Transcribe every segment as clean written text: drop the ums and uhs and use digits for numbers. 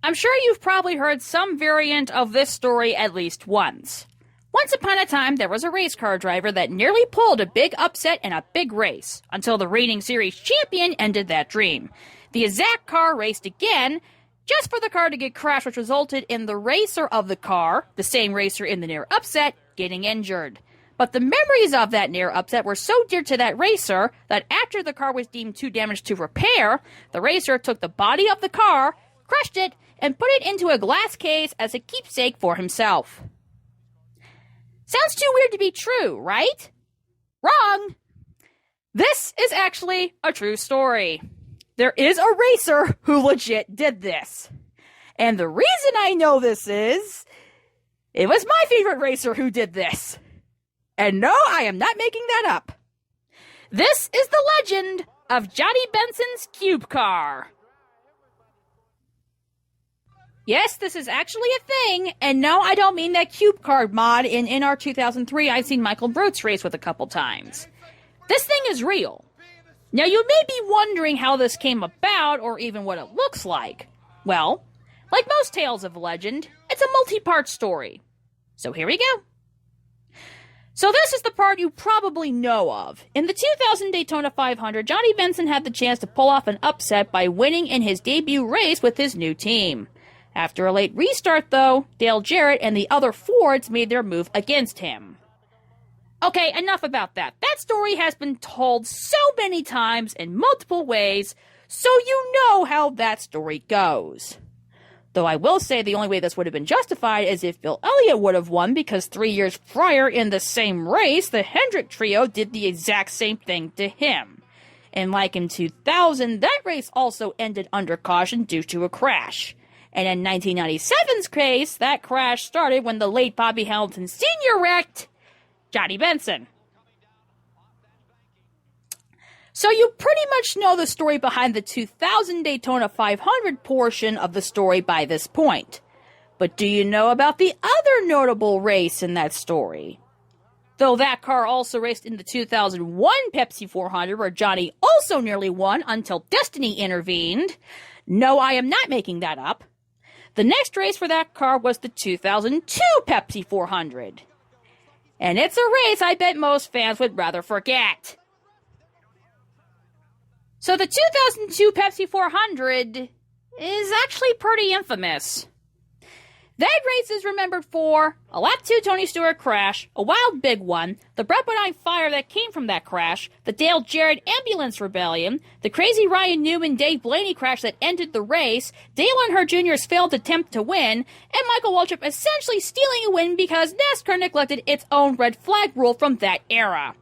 I'm sure you've probably heard some variant of this story at least once. Once upon a time, there was a race car driver that nearly pulled a big upset in a big race, until the reigning series champion ended that dream. The exact car raced again, just for the car to get crashed, which resulted in the racer of the car, the same racer in the near upset, getting injured. But the memories of that near upset were so dear to that racer that after the car was deemed too damaged to repair, the racer took the body of the car, crushed it, and put it into a glass case as a keepsake for himself. Sounds too weird to be true, right? Wrong! This is actually a true story. There is a racer who legit did this. And the reason I know this is, it was my favorite racer who did this. And no, I am not making that up. This is the legend of Johnny Benson's Cube Car. Yes, this is actually a thing, and no, I don't mean that Cube Card mod in NR 2003 I've seen Michael Brutes race with a couple times. This thing is real. Now, you may be wondering how this came about, or even what it looks like. Well, like most tales of legend, it's a multi-part story. So here we go. So this is the part you probably know of. In the 2000 Daytona 500, Johnny Benson had the chance to pull off an upset by winning in his debut race with his new team. After a late restart, though, Dale Jarrett and the other Fords made their move against him. Okay, enough about that. That story has been told so many times in multiple ways, so you know how that story goes. Though I will say the only way this would have been justified is if Bill Elliott would have won, because 3 years prior in the same race, the Hendrick trio did the exact same thing to him. And like in 2000, that race also ended under caution due to a crash. And in 1997's case, that crash started when the late Bobby Hamilton Sr. wrecked Johnny Benson. So you pretty much know the story behind the 2000 Daytona 500 portion of the story by this point. But do you know about the other notable race in that story? Though that car also raced in the 2001 Pepsi 400, where Johnny also nearly won until Destiny intervened. No, I am not making that up. The next race for that car was the 2002 Pepsi 400. And it's a race I bet most fans would rather forget. So the 2002 Pepsi 400 is actually pretty infamous. That race is remembered for a lap 2 Tony Stewart crash, a wild big one, the Brepidine fire that came from that crash, the Dale Jarrett ambulance rebellion, the crazy Ryan Newman Dave Blaney crash that ended the race, Dale Earnhardt Jr.'s failed attempt to win, and Michael Waltrip essentially stealing a win because NASCAR neglected its own red flag rule from that era.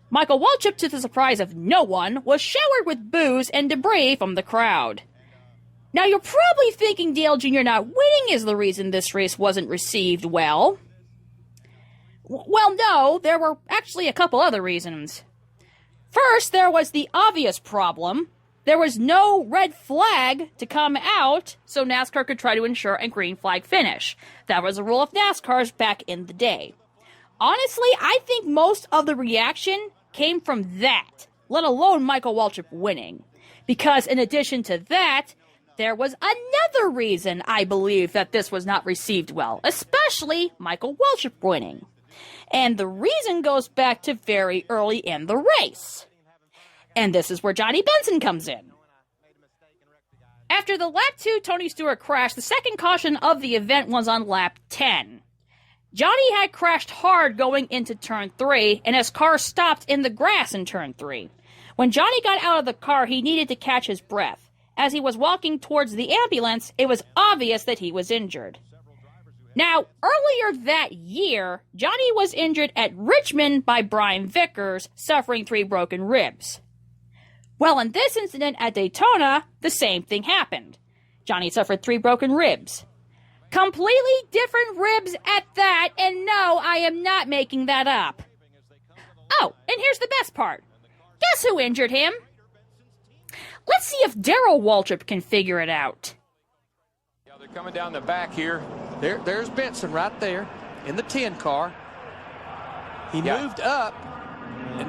Michael Waltrip, to the surprise of no one, was showered with booze and debris from the crowd. Now, you're probably thinking Dale Jr. not winning is the reason this race wasn't received well. Well, no, there were actually a couple other reasons. First, there was the obvious problem. There was no red flag to come out, so NASCAR could try to ensure a green flag finish. That was a rule of NASCAR's back in the day. Honestly, I think most of the reaction came from that, let alone Michael Waltrip winning. Because in addition to that, there was another reason I believe that this was not received well, especially Michael Waltrip winning. And the reason goes back to very early in the race. And this is where Johnny Benson comes in. After the lap 2 Tony Stewart crash, the second caution of the event was on lap 10. Johnny had crashed hard going into turn 3, and his car stopped in the grass in turn 3. When Johnny got out of the car, he needed to catch his breath. As he was walking towards the ambulance, it was obvious that he was injured. Now, earlier that year, Johnny was injured at Richmond by Brian Vickers, suffering 3 broken ribs. Well, in this incident at Daytona, the same thing happened. Johnny suffered 3 broken ribs. Completely different ribs at that, and no, I am not making that up. Oh, and here's the best part. Guess who injured him? Let's see if Darrell Waltrip can figure it out. Yeah, they're coming down the back here. There's Benson right there in the 10 car. He moved up.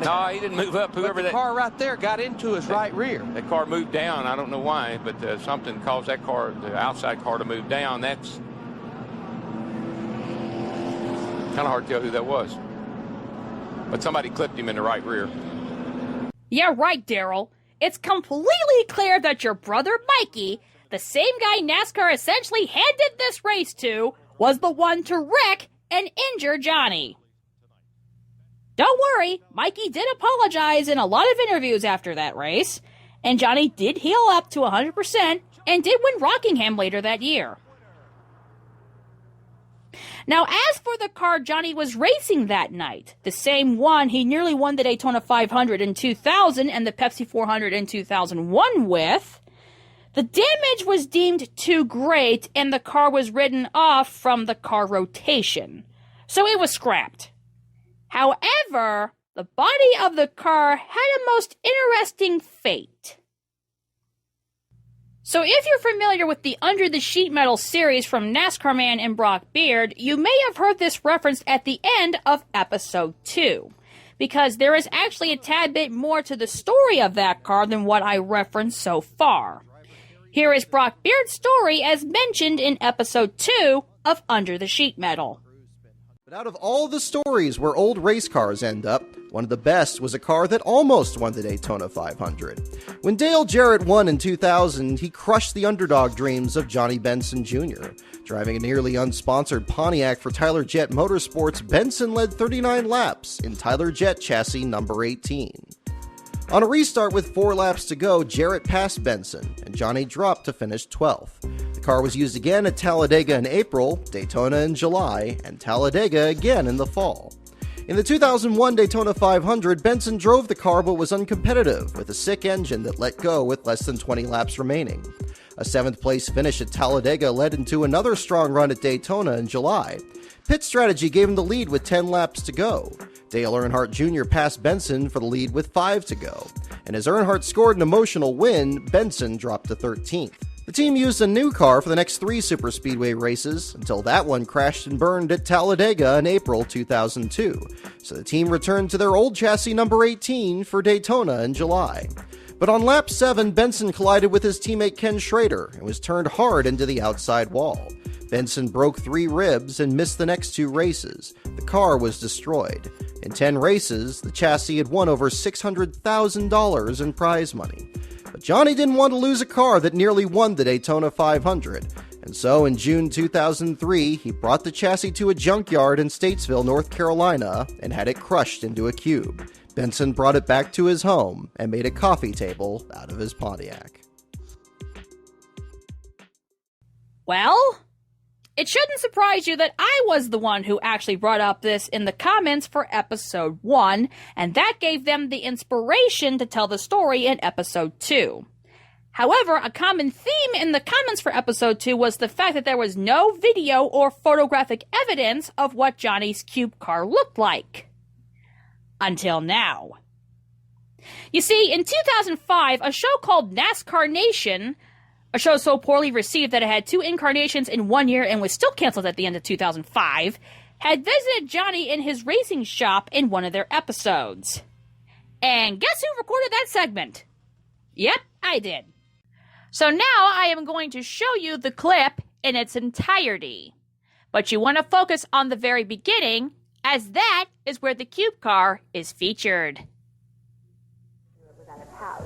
No, he didn't move up. But the car right there got into his right rear. That car moved down. I don't know why, but something caused that car, the outside car, to move down. That's kind of hard to tell who that was. But somebody clipped him in the right rear. Yeah, right, Daryl. It's completely clear that your brother Mikey, the same guy NASCAR essentially handed this race to, was the one to wreck and injure Johnny. Don't worry, Mikey did apologize in a lot of interviews after that race, and Johnny did heal up to 100% and did win Rockingham later that year. Now, as for the car Johnny was racing that night, the same one he nearly won the Daytona 500 in 2000 and the Pepsi 400 in 2001 with, the damage was deemed too great and the car was written off from the car rotation, so it was scrapped. However, the body of the car had a most interesting fate. So if you're familiar with the Under the Sheet Metal series from NASCAR Man and Brock Beard, you may have heard this referenced at the end of episode 2, because there is actually a tad bit more to the story of that car than what I referenced so far. Here is Brock Beard's story as mentioned in episode 2 of Under the Sheet Metal. But out of all the stories where old race cars end up, one of the best was a car that almost won the Daytona 500. When Dale Jarrett won in 2000, he crushed the underdog dreams of Johnny Benson Jr. Driving a nearly unsponsored Pontiac for Tyler Jett Motorsports, Benson led 39 laps in Tyler Jett chassis number 18. On a restart with 4 laps to go, Jarrett passed Benson, and Johnny dropped to finish 12th. The car was used again at Talladega in April, Daytona in July, and Talladega again in the fall. In the 2001 Daytona 500, Benson drove the car but was uncompetitive, with a sick engine that let go with less than 20 laps remaining. A 7th place finish at Talladega led into another strong run at Daytona in July. Pit strategy gave him the lead with 10 laps to go. Dale Earnhardt Jr. passed Benson for the lead with 5 to go. And as Earnhardt scored an emotional win, Benson dropped to 13th. The team used a new car for the next 3 superspeedway races, until that one crashed and burned at Talladega in April 2002. So the team returned to their old chassis number 18 for Daytona in July. But on lap 7, Benson collided with his teammate Ken Schrader and was turned hard into the outside wall. Benson broke 3 ribs and missed the next 2 races. The car was destroyed. In 10 races, the chassis had won over $600,000 in prize money. But Johnny didn't want to lose a car that nearly won the Daytona 500, and so in June 2003, he brought the chassis to a junkyard in Statesville, North Carolina, and had it crushed into a cube. Benson brought it back to his home and made a coffee table out of his Pontiac. Well, it shouldn't surprise you that I was the one who actually brought up this in the comments for episode 1, and that gave them the inspiration to tell the story in episode 2. However, a common theme in the comments for episode 2 was the fact that there was no video or photographic evidence of what Johnny's cube car looked like. Until now. You see, in 2005, a show called NASCAR Nation, a show so poorly received that it had 2 incarnations in 1 year and was still canceled at the end of 2005, had visited Johnny in his racing shop in one of their episodes. And guess who recorded that segment? Yep, I did. So now I am going to show you the clip in its entirety. But you want to focus on the very beginning, as that is where the cube car is featured. It was at his house.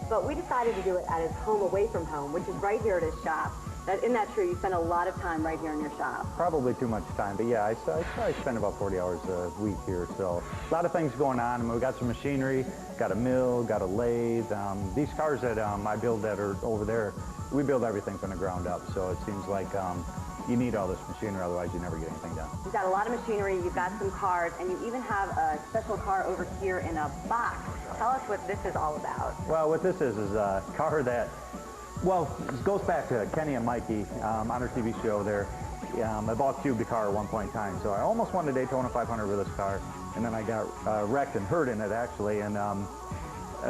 But we decided to do it at his home away from home, which is right here at his shop. Isn't that true? You spend a lot of time right here in your shop. Probably too much time, but yeah, I probably spend about 40 hours a week here, so a lot of things going on. I mean, we got some machinery, got a mill, got a lathe. These cars that I build that are over there, we build everything from the ground up, so it seems like you need all this machinery, otherwise you never get anything done. You've got a lot of machinery, you've got some cars, and you even have a special car over here in a box. Tell us what this is all about. Well, what this is a car that, well, it goes back to Kenny and Mikey on our TV show there. I bought cubed a car at one point in time, so I almost won the Daytona 500 with this car, and then I got wrecked and hurt in it actually, and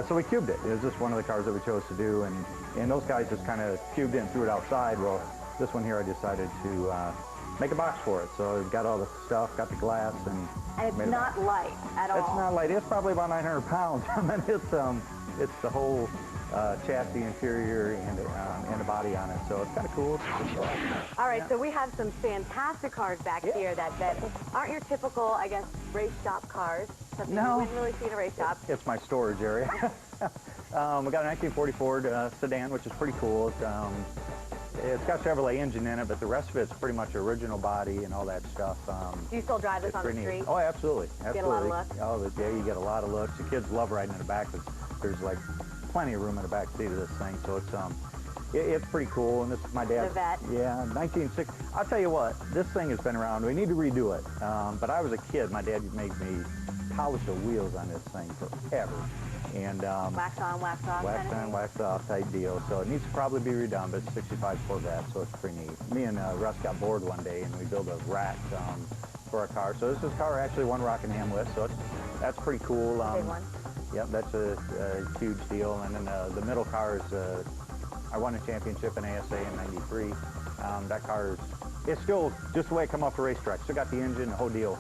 so we cubed it. It was just one of the cars that we chose to do, and those guys just kind of cubed it and threw it outside. Well, this one here I decided to make a box for it. So I've got all the stuff, got the glass, and it's not light at all. It's not light. It's probably about 900 pounds. I mean, it's the whole chassis, interior, and the body on it. So it's kind of cool. All right, so we have some fantastic cars back here that aren't your typical, I guess, race shop cars. Something you wouldn't really see in a race shop. It's my storage area. We got a 1940 Ford sedan, which is pretty cool. It's got a Chevrolet engine in it, but the rest of it's pretty much original body and all that stuff. Do you still drive this on the street? Neat. Oh, absolutely. Get a lot of looks? Oh, yeah, you get a lot of looks. The kids love riding in the back. There's like plenty of room in the back seat of this thing, so it's pretty cool. And this is my dad's. The vet. Yeah, 1960. I'll tell you what, this thing has been around. We need to redo it. But I was a kid. My dad made me polish the wheels on this thing forever. And wax on, wax off. Wax on, wax off type deal. So it needs to probably be redone, but it's 65 Corvette, so it's pretty neat. Me and Russ got bored one day, and we built a rack for our car. So this is car actually won Rockingham with, so that's pretty cool. Big one. Yep, that's a huge deal. And then the middle car is, I won a championship in ASA in '93. That car it's still just the way it come off the racetrack. Still got the engine, the whole deal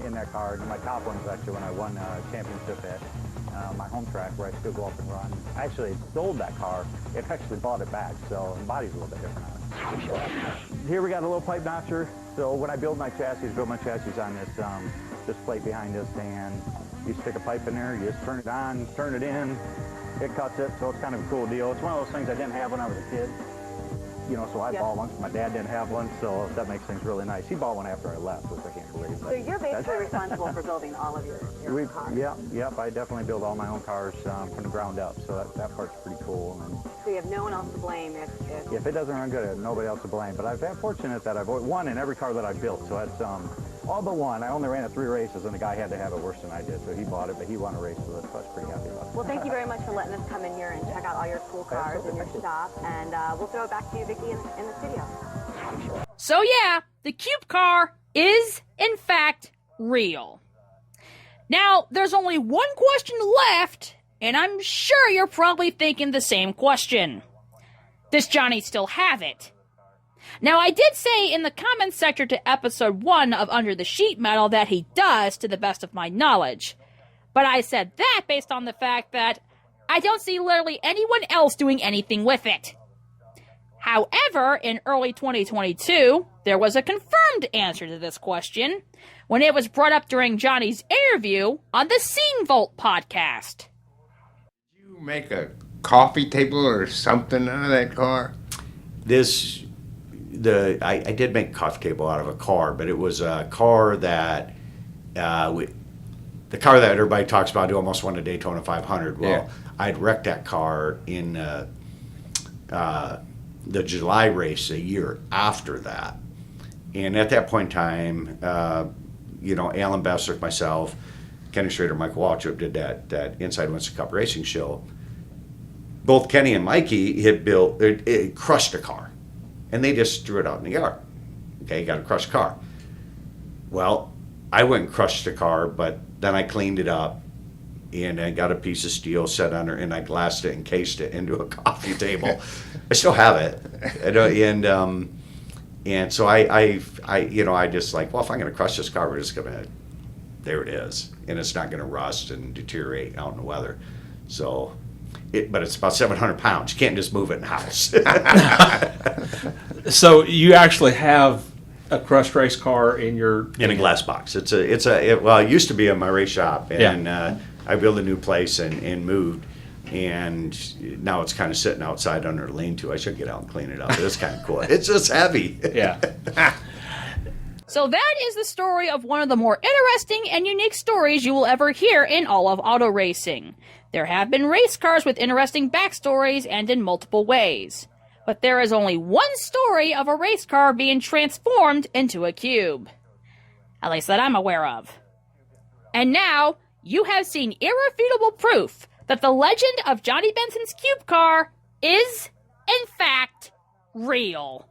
in that car. And my top one is actually when I won a championship at my home track where I still go up and run. I actually sold that car. It actually bought it back, so the body's a little bit different on it. Here we got a little pipe notcher. So when I build my chassis on this plate behind us, and you stick a pipe in there, you just turn it on, turn it in, it cuts it, so it's kind of a cool deal. It's one of those things I didn't have when I was a kid. You know, so I bought one. My dad didn't have one, so that makes things really nice. He bought one after I left, which I can't believe. So you're basically responsible for building all of your cars. Yep, I definitely build all my own cars from the ground up, so that part's pretty cool. And so you have no one else to blame if it doesn't run good, I have nobody else to blame. But I've been fortunate that I've won in every car that I've built, so that's all but one. I only ran it 3 races, and the guy had to have it worse than I did, so he bought it, but he won a race with it, so I was pretty happy about it. Well, thank you very much for letting us come in here and check out all your cool cars in your shop, and we'll throw it back to you, Vicki, in the studio. So yeah, the Cube car is, in fact, real. Now, there's only one question left, and I'm sure you're probably thinking the same question. Does Johnny still have it? Now, I did say in the comments section to episode 1 of Under the Sheet Metal that he does, to the best of my knowledge. But I said that based on the fact that I don't see literally anyone else doing anything with it. However, in early 2022, there was a confirmed answer to this question when it was brought up during Johnny's interview on the Scene Vault podcast. Did you make a coffee table or something out of that car? I did make a coffee table out of a car, but it was a car that the car that everybody talks about who almost won a Daytona 500. Well, yeah. I'd wrecked that car in the July race a year after that. And at that point in time, Alan Bessick, myself, Kenny Schrader, Michael Waltrip did that Inside Winston Cup Racing show. Both Kenny and Mikey had built, it crushed a car. And they just threw it out in the yard. Okay, got a crushed car. Well, I went and crushed the car, but then I cleaned it up and I got a piece of steel set under, and I glassed it and cased it into a coffee table. I still have it, and so I just like, well, if I'm going to crush this car, we're just going to, there it is, and it's not going to rust and deteriorate out in the weather. So, but it's about 700 pounds. You can't just move it in the house. So you actually have a crushed race car in a glass box. It used to be in my race shop, and I built a new place and moved, and now it's kind of sitting outside under a lean-to. I should get out and clean it up. It's kind of cool. It's just heavy. Yeah. So that is the story of one of the more interesting and unique stories you will ever hear in all of auto racing. There have been race cars with interesting backstories and in multiple ways. But there is only one story of a race car being transformed into a cube. At least that I'm aware of. And now, you have seen irrefutable proof that the legend of Johnny Benson's cube car is, in fact, real.